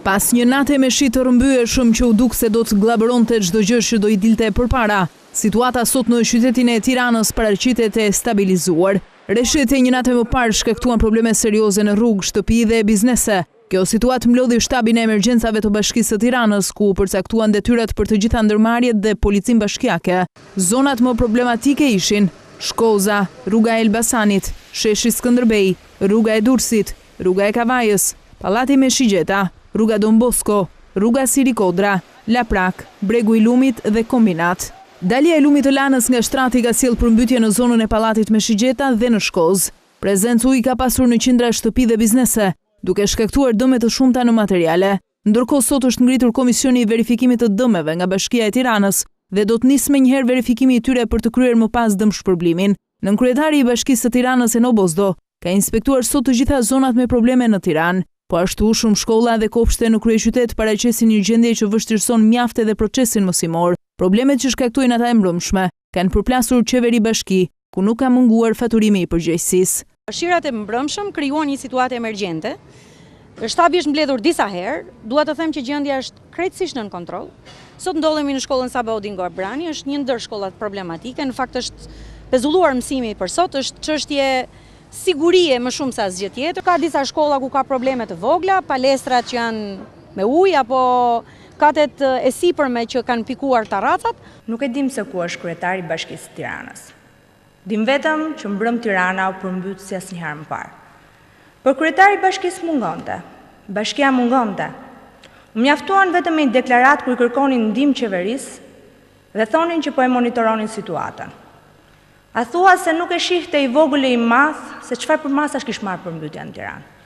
Pas një nate me shi të rrëmbyeshëm që u duk se do të glabëronte çdo gjë që do i dilte përpara, situata sot në qytetin e Tiranës paraqitet e stabilizuar. Rreshtet e një nate më parë shkaktuan probleme serioze në rrugë, shtëpi dhe biznese. Kjo situatë mlodhi shtabin e emergjencave të Bashkisë së Tiranës, ku përcaktuan detyrat për të gjitha ndërmarrjet dhe policin bashkiake. Zonat më problematike ishin Shkoza, rruga e Elbasanit, sheshi Skënderbej, rruga e Durrësit, rruga e Kavajës, Pallati me Shigjeta, rruga Don Bosco, rruga Siri Kodra, Laprak, bregu i Lumit dhe Kombinat. Dalja e lumit të Lanës nga shtrati ka sjellë përmbytje në zonën e Pallatit me Shigjeta dhe në Shkozë. Prezencë ujë ka pasur në qindra shtëpi dhe biznese, duke shkaktuar dëme të shumta në materiale. Ndërkohë sot është ngritur komisioni i verifikimit të dëmeve nga Bashkia e Tiranës dhe do të nisë menjëherë verifikimi i tyre për të kryer më pas dëmshpërblimin. Nënkryetari i Bashkisë së Tiranës Eno Bozdo ka inspektuar sot të gjitha zonat me probleme në Tiranë, po ashtu shumë shkolla dhe kopshte në kryeqytet paraqesin një gjendje që vështirëson mjaft edhe procesin mësimor. Problemet që shkaktojnë ata e mbrëmshme kanë përplasur qeveri bashki, ku nuk ka munguar faturimi i përgjegjësisë. Shirat e mbrëmshëm krijuan një situatë emergjente. Shtabi është mbledhur disa herë, dua të them që gjendja është krejtësisht nën kontroll. Sot ndodhemi në shkollën Sabaudin Gorbrani, është një ndër shkollat problematike, në fakt është pezulluar mësimi për sot, është çështje sigurie më shumë se asgjë tjetër. Ka disa shkolla ku ka probleme të vogla, palestrat që janë me ujë apo katet e sipërme që kanë pikuar tarracat. Nuk e dim se ku është kryetari i Bashkisë së Tiranës. Dim vetëm që mbrëm Tirana u përmbyt si asnjëherë më parë. Por kryetari i Bashkisë mungonte. Bashkia mungonte. U mjaftuan vetëm me një deklaratë ku i kërkonin ndihmë qeverisë dhe thonin që po e monitoronin situatën. A thua se nuk e shihte i vogël e i madh se çfarë përmasash kish marrë përmbytja në Tiranë.